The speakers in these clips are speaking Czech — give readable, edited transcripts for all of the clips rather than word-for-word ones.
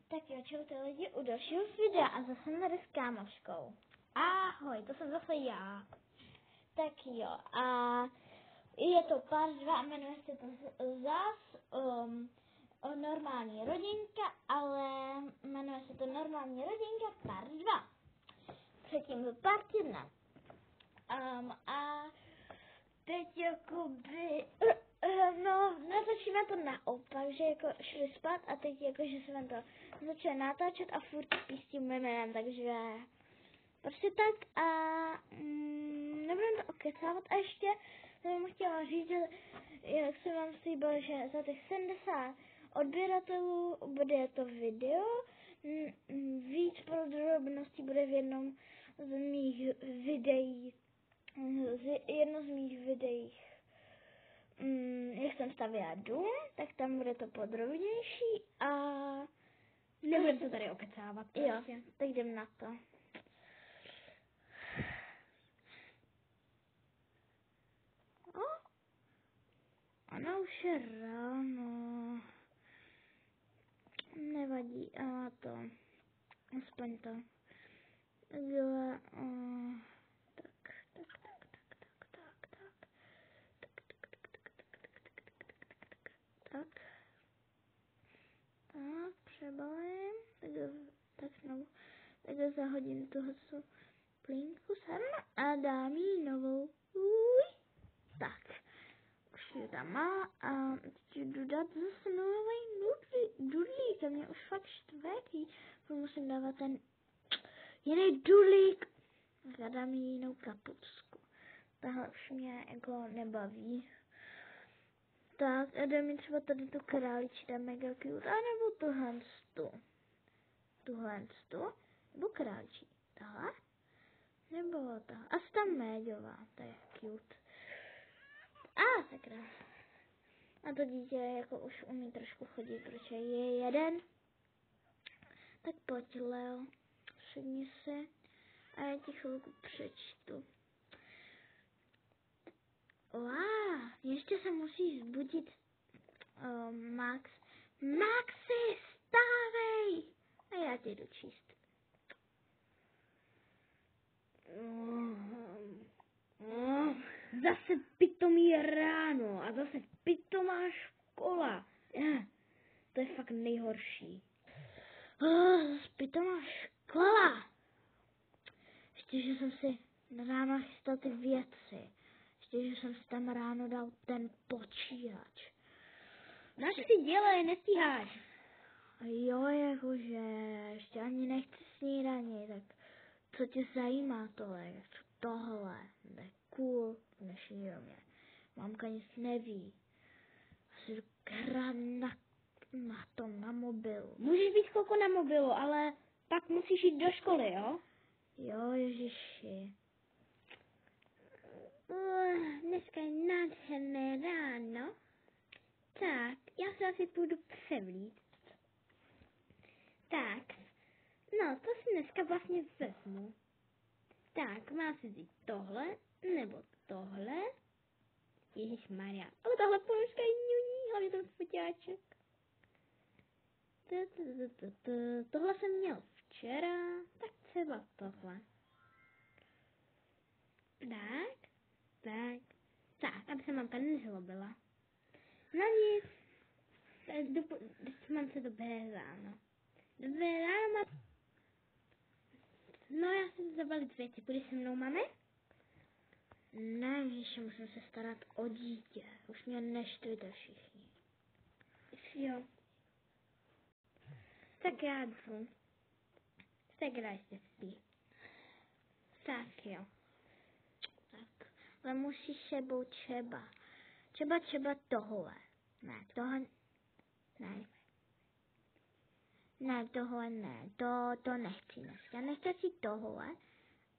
Tak jo, čau ty lidi u dalšího videa a zase jsem tady s kámoškou. Ahoj, to jsem zase já. Tak jo, a je to part 2 a jmenuje se to zas normální rodinka, ale jmenuje se to normální rodinka part 2. Předtím byl part 1. A teď jakoby, natočíme to naopak, že jako šli spát a teď jako, že jsme to začali natáčet a furt pístím jménem, takže prostě tak a nebudeme to okecávat a ještě jsem chtěla říct, že jak jsem vám slíbil, že za těch 70 odběratelů bude to video, víc podrobností bude v jednom z mých videí, jedno z mých videích, jak jsem stavěla dům, tak tam bude to podrobnější a nebudeme to tady okecávat. Jo, tak jdem na to. Ano, už je ráno. Nevadí, a to. Aspoň to. Tak, přebalím. Tak znovu. Tak zahodím tuhle plínku sem a dám jí novou. Tak. Už ji tam má a teď jdu dát zase nový dudlík. A mě už fakt štve, musím dávat ten jiný dudlík. Já dám jí jinou kapucku. Tahle už mě jako nebaví. Tak a dám mi třeba tady tu králičí, ta mega cute, anebo tuhle nebo králičí, tahle, nebo ta, asi ta méďová, ta je cute. Sakra. A to dítě jako už umí trošku chodit, protože je jeden. Tak pojď, Leo, sedni se a já ti chvilku přečtu. Ještě se musí zbudit Max. Maxi, stávej! A já ti jdu číst. Zase pitomý ráno a zase pitomá škola. To je fakt nejhorší. Zase pitomá škola. Ještě, že jsem si ráno chystal ty věci. Ještě, že jsem si tam ráno dal ten počítač. Nač si dělej, nestíháš. Jo, jakože ještě ani nechci snídaní, tak co tě zajímá tohle? Tohle, to je cool v dnešní době. Mamka nic neví. Asi jdu hrát na mobilu. Můžeš být chvilku na mobilu, ale pak musíš jít do školy, jo? Jo, ježiši. Dneska je nádherné ráno. Tak, já se asi půjdu převlít. Tak, no, to si dneska vlastně vezmu. Tak, mám si vzít tohle, nebo tohle. Ježišmarja, ale tohle ponožka je ňuní, hlavně ten foťáček. Tohle jsem měl včera, tak třeba tohle. Tak, aby se mamka nezlobila. No nic, mám se dobré ráno. Dobré ráno, mám. No, já jsem zabalit věci, půjdeš se mnou, mame? Ne, ještě musím se starat o dítě. Už mě neštvíte všichni. Jo. Tak já jdu. Tak ještě spí. Tak jo. Tak, ale musíš sebou třeba tohle. Ne, tohle, ne. Ne, tohle ne, to nechci dneska. Nechci si tohle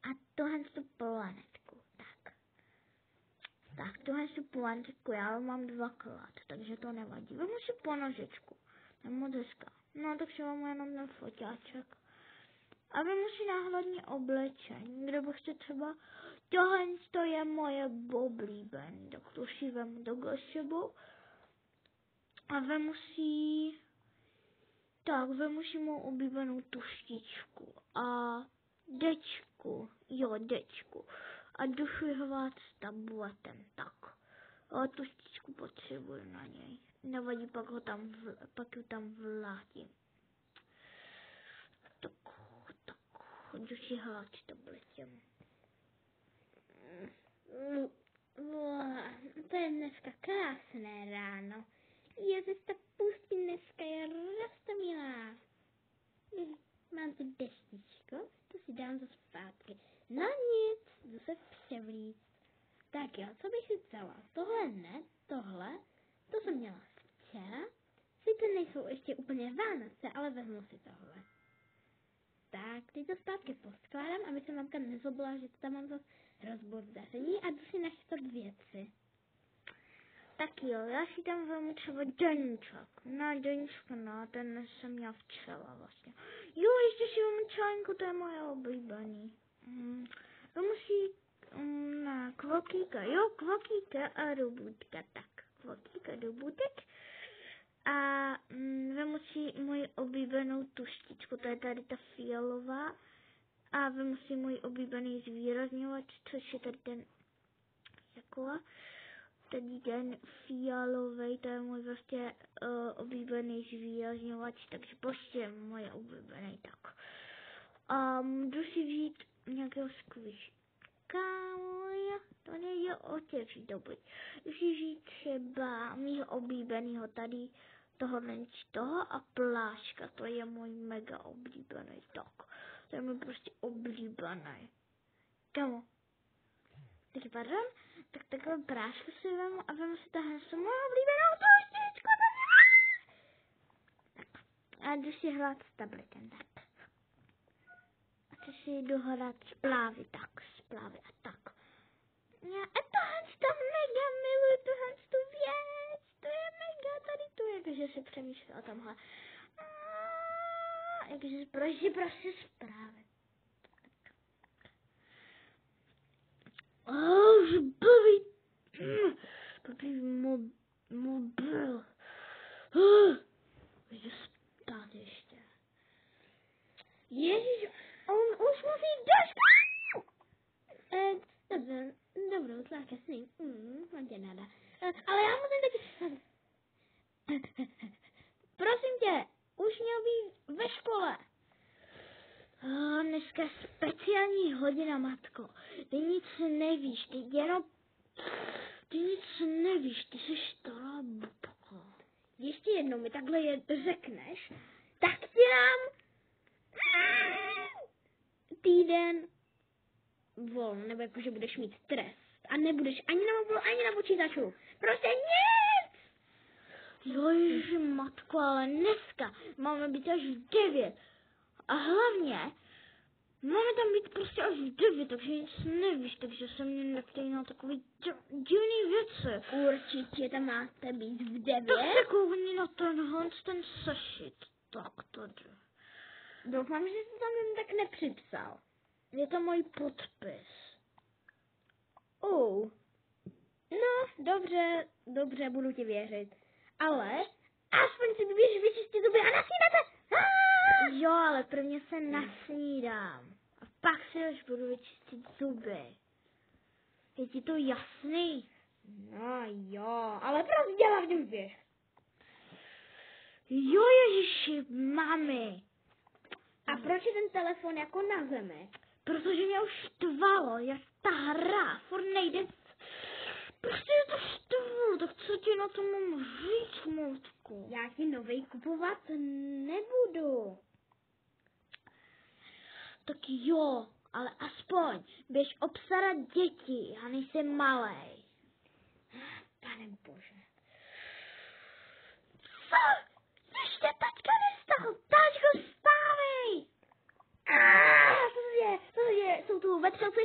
a tohle tu planetku. Tak, tuhle tu planetku já mám 2krát, takže to nevadí. Vemu si ponožečku, nebo deska. No, tak si mám jenom ten foťáček. A vemu si náhledně oblečení, kde bych si třeba, tohle je moje oblíbený, tak to si vemu takhle sebou. A vemu si Tak, vemu si mou oblíbenou tuštičku a dečku a jdu si hrát s tabletem, tak. A tuštičku potřebuji na něj. Nevadí, pak ju tam vlátím. Tak, jdu si hrát s tabletem. To je dneska krásné ráno. Ježiš, ta pustí dneska je roztomilá. Mám tu destičko, to si dám za zpátky. No nic, jdu se převlíct. Tak jo, co bych si vzala? Tohle ne, to jsem měla včera. Sice nejsou ještě úplně Vánoce, ale vezmu si tohle. Tak, teď to zpátky poskládám, aby se mamka nezlobila, že tam mám zase rozbordaření a jdu si naštět věci. Tak jo, já si tam vezmu třeba deníček. Deníček, ten jsem měla včera vlastně. Jo, ještě si vezmu čajnku, to je moje oblíbený. Vezmu si kvokíka a robůtka, tak. Kvokíka, robůtek. A vezmu si moji oblíbenou tuštičku, to je tady ta fialová. A vezmu si můj oblíbený zvýrazňovač, což je tady ten ten fialový, to je můj prostě oblíbený zvýrazňovač, takže prostě moje oblíbený, tak. Jdu si vzít nějakého skvíš. To nejde otevřít, dobrý. Jdu si vzít třeba mýho oblíbenýho tady, toho a pláška, to je můj mega oblíbený, tak. To je můj prostě oblíbený. Kamo? Takže pardon, tak takhle prášku si vemu a vemu si tahle moji oblíbenou tuštičku. Tak. A jdu si hrát s tabletem, tak. A co si jdu hrát splávy a tak. Já, a tohle to mega miluji, tohle tu věc, to je mega, tady tu je, takže si přemýšlím o tomhle. Takže prostě zprávy. Už blbý mobil. Jdu spát ještě. Ježiš, on už musí do školy. Dobrou, sláka sní. Mám tě nada. Ale já musím taky... Prosím tě, už měl být ve škole. Dneska speciální hodina, matko. Ty nic nevíš, ty jsi stará babka. Ještě jednou mi takhle řekneš, tak ti dám týden volno, nebo jakože budeš mít trest. A nebudeš ani na mobilu, ani na počítaču. Prostě nic! Joži, matko, ale dneska máme být až v 9. A hlavně máme tam být prostě až v 9, takže nic nevíš, takže se mě neptej na takový divný věci. Určitě tam máte být v 9. Tak se koukni na ten sešit. Tak tady. Doufám, že jsi tam jen tak nepřipsal. Je to můj podpis. No, dobře, budu ti věřit. Ale aspoň si běž vyčistit zuby a nasnídáte. Jo, ale prvně se nasnídám. A pak si až budu vyčistit zuby. Je ti to jasný? No jo, ale prostě hlavně běž. Jo, Ježiši, mami. A proč je ten telefon jako na zemi? Protože mě už štvalo, jak ta hra furt nejde. Prostě je to štvu, tak co ti na to mám říct, motku? Já ti novej kupovat nebudu. Tak jo, ale aspoň běž obstarat děti, já nejsem malej. Pane bože. Co? Ještě taťka nestal, taťko stávej! Co se děje? Jsou tu vetřelci?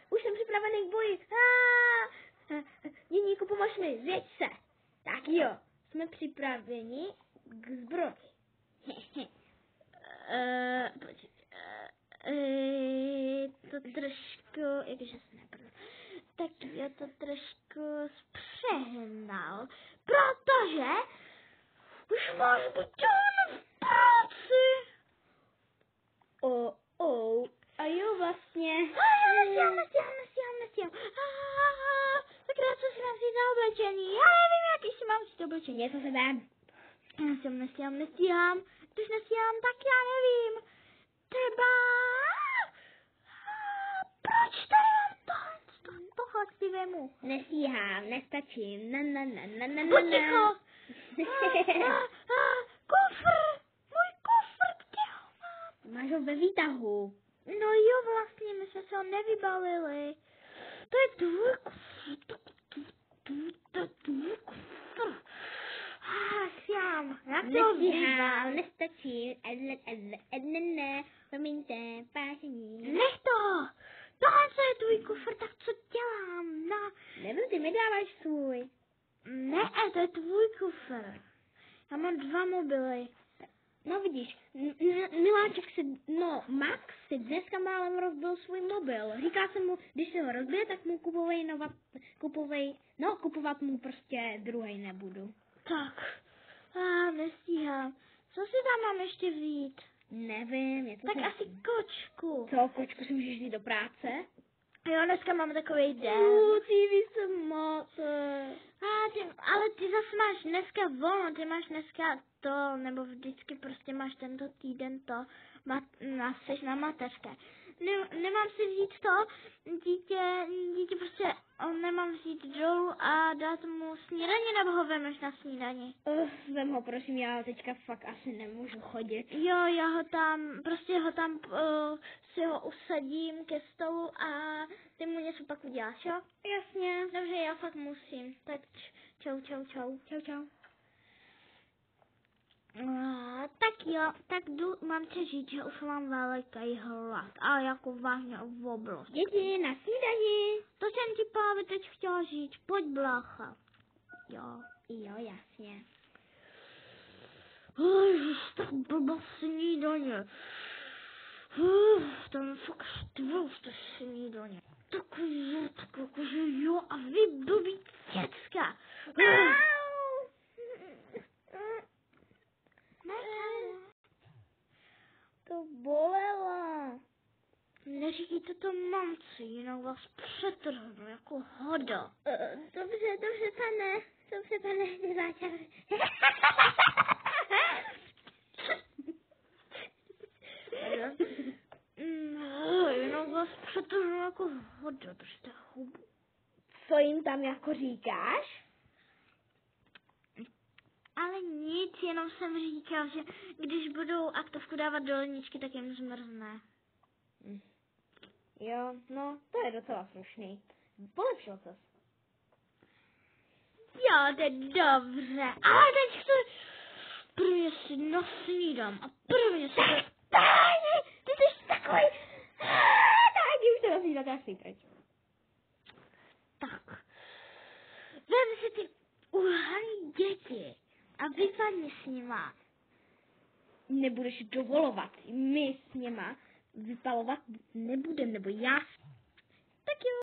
Už jsem připravený k boji. Děníku, pomož mi, zvěď se. Tak jo, jsme připraveni k zbroji. To trošku, jakože se neprve. Tak já to trošku zpřehnal, protože už máš být nestíhám. Když nestíhám, tak já nevím. Třeba... Proč tady mám tohle si vemu? Nestíhám, nestačím. Buď ticho! Kufr! Můj kufr, kde ho mám? Máš ho ve výtahu. No jo, vlastně, my jsme se ho nevybalili. To je tvůj kufr. To je tvůj kufr. Sjám, jak to Nestíhám, nestačím. Ne, promiňte, pážení. Nech to! Tohle je tvůj kufr, tak co dělám? No. Nevím, ty mi dáváš svůj. Ne, to je tvůj kufr. Já mám 2 mobily. No vidíš, Miláček Max si dneska málem rozbil svůj mobil. Říká se mu, když se ho rozbije, tak mu kupovat mu prostě druhej nebudu. Tak, nestíhám. Co si tam mám ještě vzít? Nevím, je to Tak asi kočku. Co, kočku si můžeš jít do práce? Jo, dneska mám takovej den. Ty víš co moc. Ale ty zase máš dneska volno, ty máš dneska to, nebo vždycky prostě máš tento týden to, jsi na mateřské. Nemám si vzít to, dítě prostě nemám vzít dolů a dát mu snídaní, nebo ho vemeš na snídani? Vem ho, prosím, já teďka fakt asi nemůžu chodit. Jo, já ho tam si ho usadím ke stolu a ty mu něco pak uděláš, jo? Jasně. Dobře, já fakt musím. Tak čau. Čau. Tak jo, tak mám tě říct, že už mám veliký hlad, ale jako vážně v oblasti. Děti, na snídani. To jsem ti právě teď chtěla říct, pojď blácha. Jo, jasně. Ježiš, tak blbá snídaně. Tam fakt štvou to snídaně. Takový jakože jo, a vy blbý děcka. To bolelo. Neříkejte to mamci, jinak vás přetrhnu jako hoda. Dobře, pane, diváča. Jinak vás přetrhnu jako hoda, držte hubu. Co jim tam jako říkáš? Ale nic, jenom jsem říkal, že když budou aktovku dávat do ledničky, tak jim zmrzne. Jo, no, to je docela slušný. Polepšil ses. Jo, to je dobře. Ale teď chci prvně si nasnídám a prvně si to... Ty jsi takový... Tak, už to nasnídat, já si teď. Tak. Vem si ty uhaný děti a vypadni s nima. Nebudeš dovolovat. My s něma vypalovat nebudem, nebo já. Tak jo.